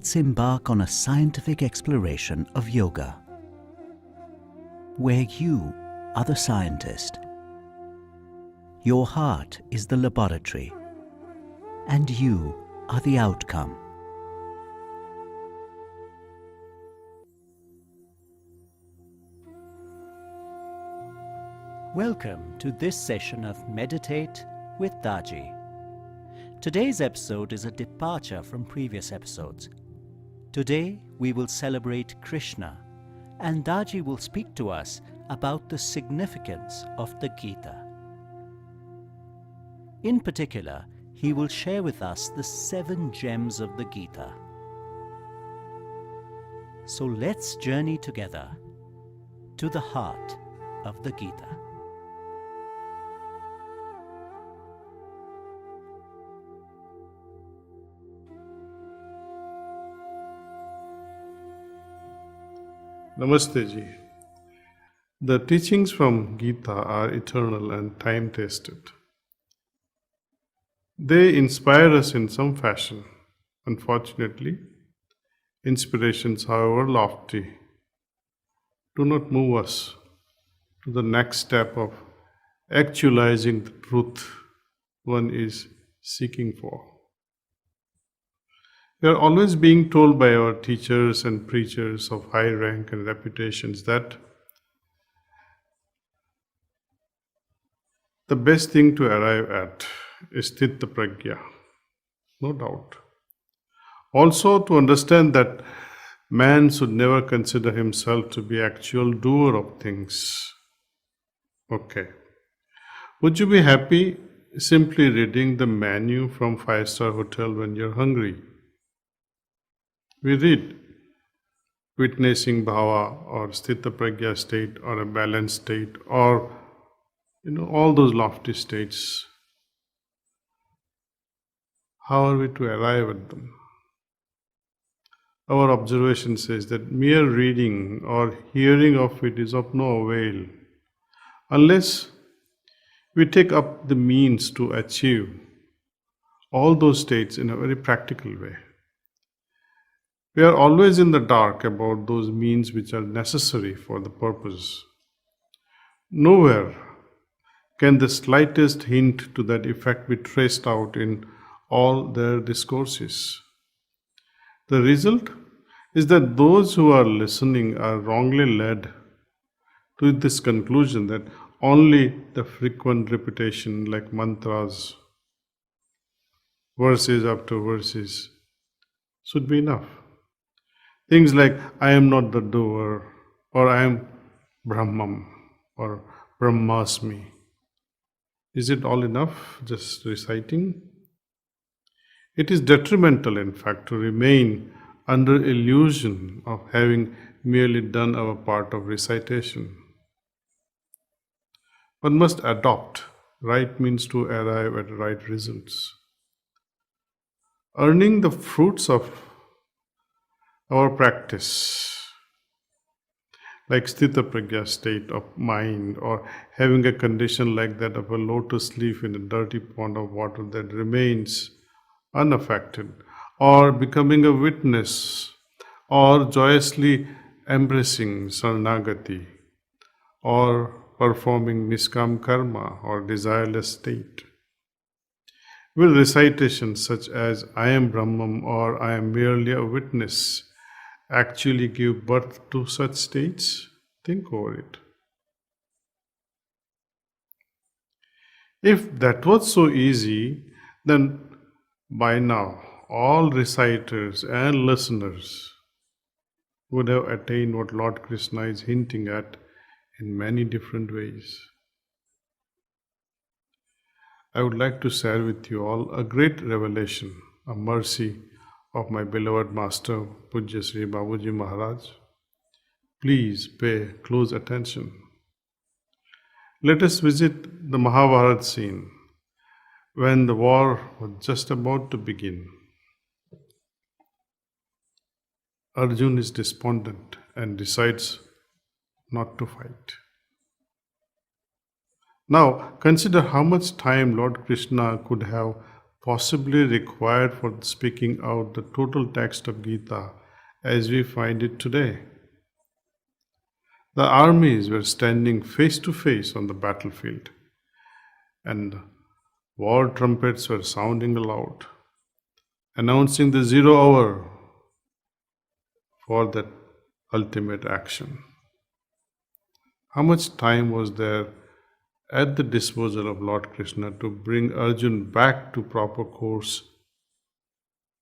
let's embark on a scientific exploration of yoga, where you are the scientist, your heart is the laboratory, and you are the outcome. Welcome to this session of Meditate with Daaji. Today's episode is a departure from previous episodes. Today we will celebrate Krishna, and Daaji will speak to us about the significance of the Gita. In particular, he will share with us the 7 gems of the Gita. So let's journey together to the heart of the Gita. Namaste Ji. The teachings from Gita are eternal and time-tested. They inspire us in some fashion. Unfortunately, inspirations, however lofty, do not move us to the next step of actualizing the truth one is seeking for. We are always being told by our teachers and preachers of high rank and reputations that the best thing to arrive at is Sthita Prajna, no doubt. Also to understand that man should never consider himself to be actual doer of things. Okay. Would you be happy simply reading the menu from 5-star hotel when you're hungry? We read witnessing bhava or sthita prajna state or a balanced state or all those lofty states. How are we to arrive at them? Our observation says that mere reading or hearing of it is of no avail unless we take up the means to achieve all those states in a very practical way. We are always in the dark about those means which are necessary for the purpose. Nowhere can the slightest hint to that effect be traced out in all their discourses. The result is that those who are listening are wrongly led to this conclusion that only the frequent repetition, like mantras, verses after verses, should be enough. Things like, I am not the doer, or I am Brahmam, or Brahmasmi. Is it all enough, just reciting? It is detrimental, in fact, to remain under illusion of having merely done our part of recitation. One must adopt right means to arrive at right results. Earning the fruits of our practice, like sthita prajna state of mind, or having a condition like that of a lotus leaf in a dirty pond of water that remains unaffected, or becoming a witness, or joyously embracing saranagati, or performing niskam karma or desireless state. Will recitations such as I am Brahman or I am merely a witness actually give birth to such states? Think over it. If that was so easy, then by now all reciters and listeners would have attained what Lord Krishna is hinting at in many different ways. I would like to share with you all a great revelation, a mercy of my beloved Master, Pujya Sri Babuji Maharaj. Please pay close attention. Let us visit the Mahabharata scene when the war was just about to begin. Arjun is despondent and decides not to fight. Now, consider how much time Lord Krishna could have possibly required for speaking out the total text of Gita as we find it today. The armies were standing face to face on the battlefield, and war trumpets were sounding aloud, announcing the 0 hour for that ultimate action. How much time was there at the disposal of Lord Krishna to bring Arjun back to proper course,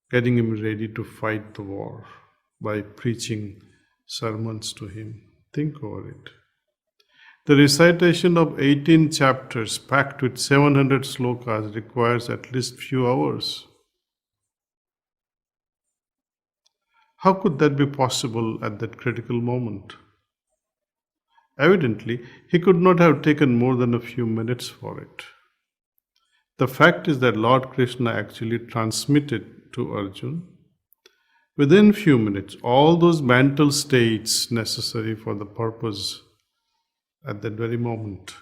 getting him ready to fight the war by preaching sermons to him? Think over it. The recitation of 18 chapters packed with 700 slokas requires at least few hours. How could that be possible at that critical moment? Evidently, he could not have taken more than a few minutes for it. The fact is that Lord Krishna actually transmitted to Arjun within few minutes all those mental states necessary for the purpose at that very moment.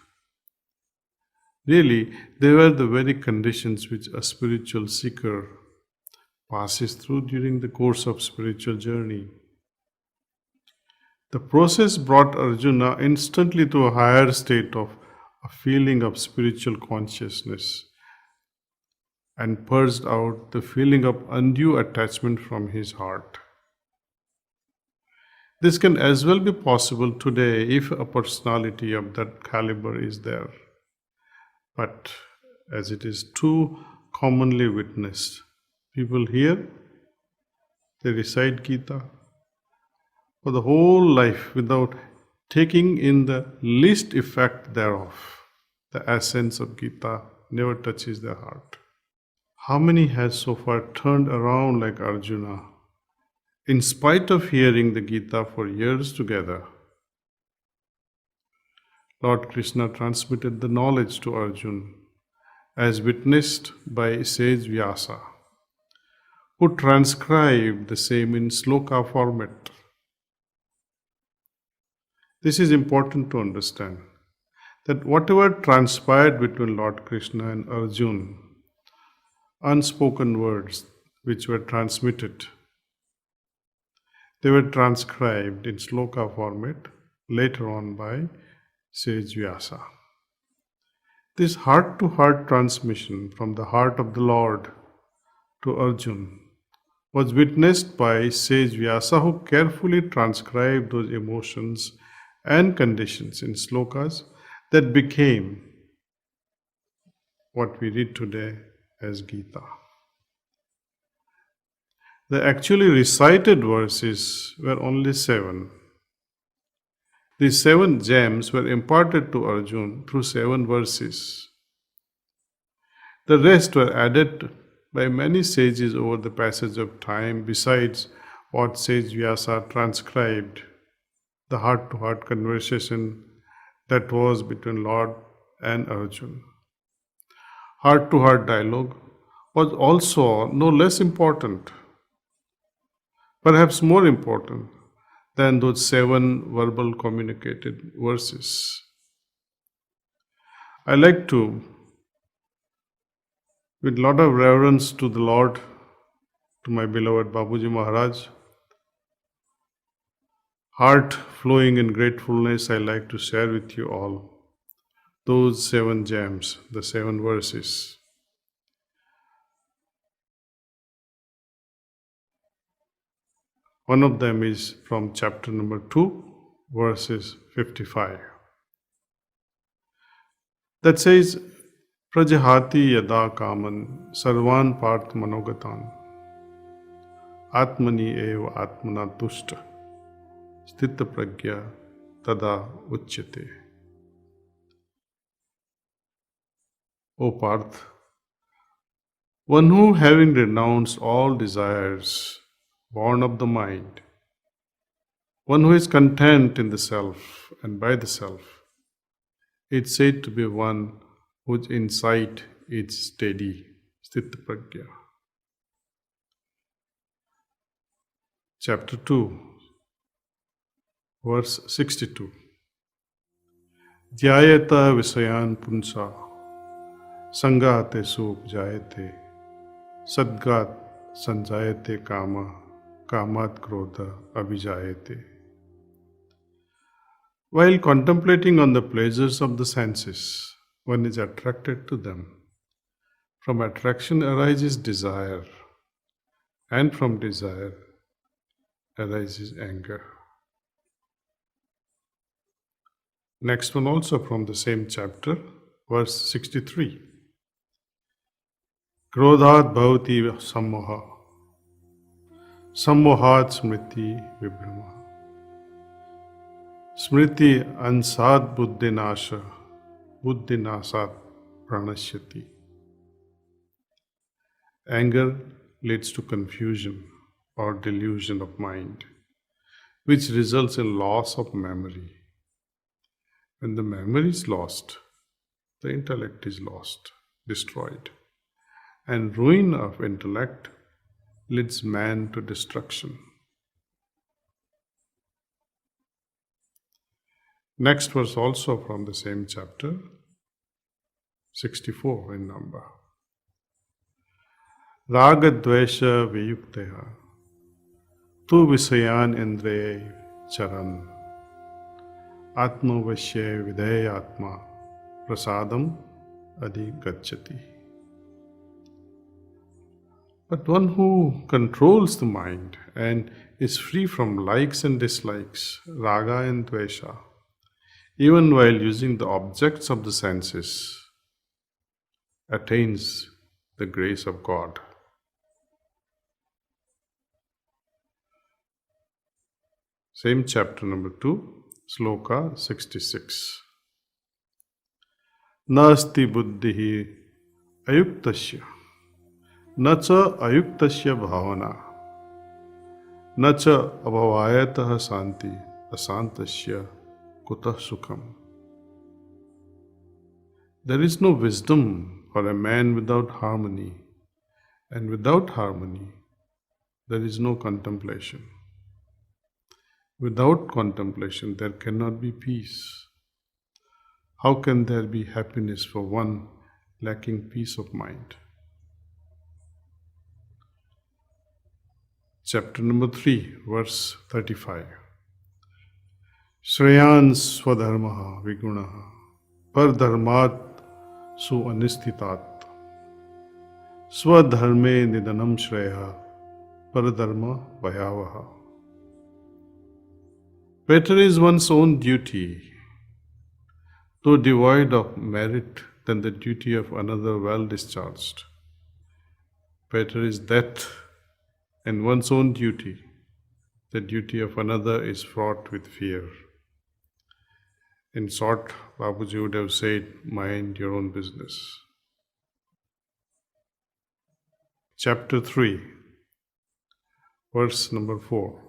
Really, they were the very conditions which a spiritual seeker passes through during the course of spiritual journey. The process brought Arjuna instantly to a higher state of a feeling of spiritual consciousness and purged out the feeling of undue attachment from his heart. This can as well be possible today if a personality of that caliber is there. But as it is too commonly witnessed, people hear, they recite Gita for the whole life without taking in the least effect thereof. The essence of Gita never touches their heart. How many has so far turned around like Arjuna, in spite of hearing the Gita for years together? Lord Krishna transmitted the knowledge to Arjuna, as witnessed by sage Vyasa, who transcribed the same in sloka format. This is important to understand, that whatever transpired between Lord Krishna and Arjuna, unspoken words which were transmitted, they were transcribed in sloka format later on by sage Vyasa. This heart-to-heart transmission from the heart of the Lord to Arjuna was witnessed by sage Vyasa, who carefully transcribed those emotions and conditions in slokas that became what we read today as Gita. The actually recited verses were only 7. These 7 gems were imparted to Arjuna through 7 verses. The rest were added by many sages over the passage of time, besides what sage Vyasa transcribed, the heart-to-heart conversation that was between Lord and Arjuna. Heart-to-heart dialogue was also no less important, perhaps more important than those 7 verbal communicated verses. I like to, with a lot of reverence to the Lord, to my beloved Babuji Maharaj, heart flowing in gratefulness, I like to share with you all those 7 gems, the 7 verses. One of them is from chapter number 2, verses 55. That says, Prajahati yada kaman sarvan parth manogatan atmani eva atmana tushta sthita pragya tada uchyate. O Parth, one who, having renounced all desires born of the mind, one who is content in the self and by the self, it's said to be one whose insight is steady, sthita pragya. Chapter 2, verse 62. Dhyayata visayan punsa sangate sup jayate Sadgat sanjayate kama, kamat krodha abhijayate. While contemplating on the pleasures of the senses, one is attracted to them. From attraction arises desire, and from desire arises anger. Next one also from the same chapter, verse 63. Krodhat bhavati sammoha, sammohat smriti vibhrama. Smriti ansad buddhinasha, buddhinasat pranashyati. Anger leads to confusion or delusion of mind, which results in loss of memory. When the memory is lost, the intellect is lost, destroyed, and ruin of intellect leads man to destruction. Next verse also from the same chapter, 64 in number. Raga dvesha viyukteha, tu visayan indriye charan, atmavashya videyatma, prasadam adhigacchati. But one who controls the mind and is free from likes and dislikes, raga and dvesha, even while using the objects of the senses, attains the grace of God. Same chapter number 2, sloka 66. Nasti buddhihi ayuktasya, nacha ayuktasya bhavana, nacha abhavayatah santi asantasya kutah sukham. There is no wisdom for a man without harmony, and without harmony, there is no contemplation. Without contemplation, there cannot be peace. How can there be happiness for one lacking peace of mind? Chapter number 3, verse 35. Shreyan swadharmaha vigunaha pardharmat su anistitat swadharme nidanam shreya pardharma vayavaha. Better is one's own duty, though devoid of merit, than the duty of another well discharged. Better is death and one's own duty. The duty of another is fraught with fear. In short, Babuji would have said, mind your own business. Chapter 3, verse number 4.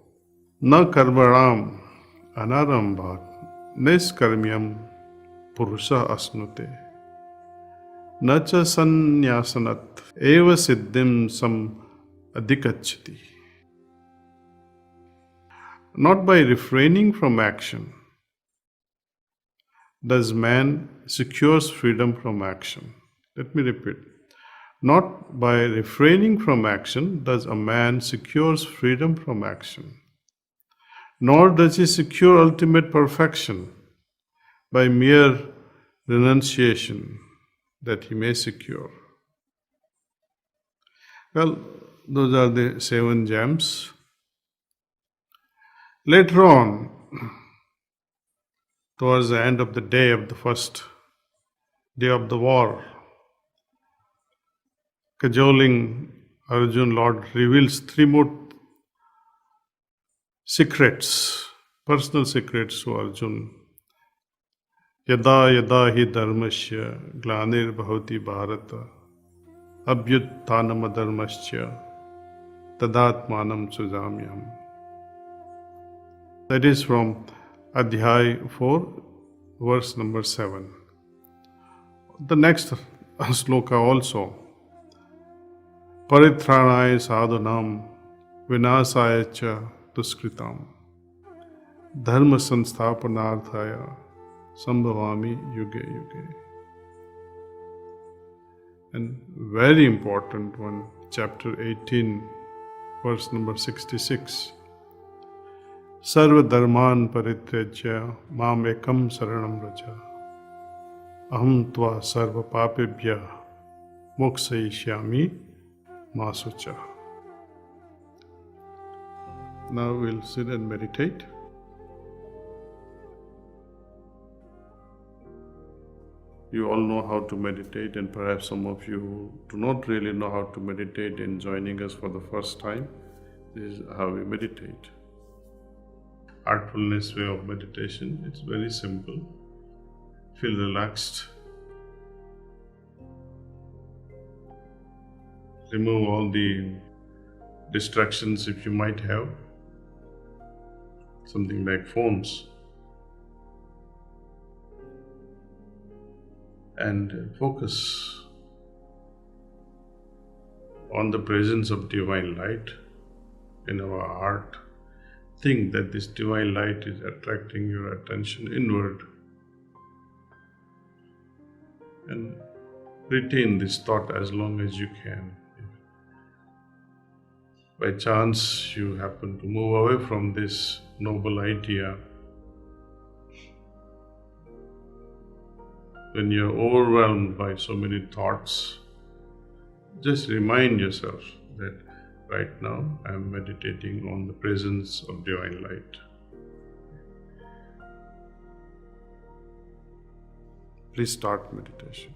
Na karmaram anarambhat niskarmyam purusha asnute nacha sanyasanat eva siddhim sam adhikachati. Not by refraining from action does man secures freedom from action. Let me repeat. Not by refraining from action does a man secures freedom from action, nor does he secure ultimate perfection by mere renunciation that he may secure. Well, those are the 7 gems. Later on, towards the end of the day of the first day of the war, cajoling Arjun, Lord reveals 3 more secrets, personal secrets to Arjun. Yada yada hi dharmasya glanir bhavati bharata abhyuttanam adharmasya tadatmanam sujamyam. That is from Adhyay 4, verse number 7. The next sloka also. Paritranaya sadhanam vinasaya cha duskritam dharma sansthapanarthaya sambhavami yuge yuge. And very important one. chapter 18, verse number 66. Sarva dharman parityajya mam ekam saranam vraja. Aham tva sarva papebhya mokshayishyami ma sucha. Now we'll sit and meditate. You all know how to meditate, and perhaps some of you do not really know how to meditate and joining us for the first time. This is how we meditate. Heartfulness way of meditation. It's very simple. Feel relaxed. Remove all the distractions if you might have. Something like phones. And focus on the presence of divine light in our heart. Think that this divine light is attracting your attention inward, and retain this thought as long as you can. If by chance you happen to move away from this noble idea, when you're overwhelmed by so many thoughts, just remind yourself that right now I am meditating on the presence of divine light. Please start meditation.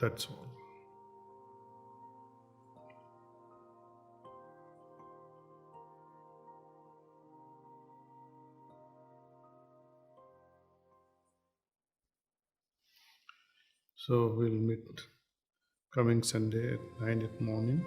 That's all. So we'll meet coming Sunday at 9 in the morning.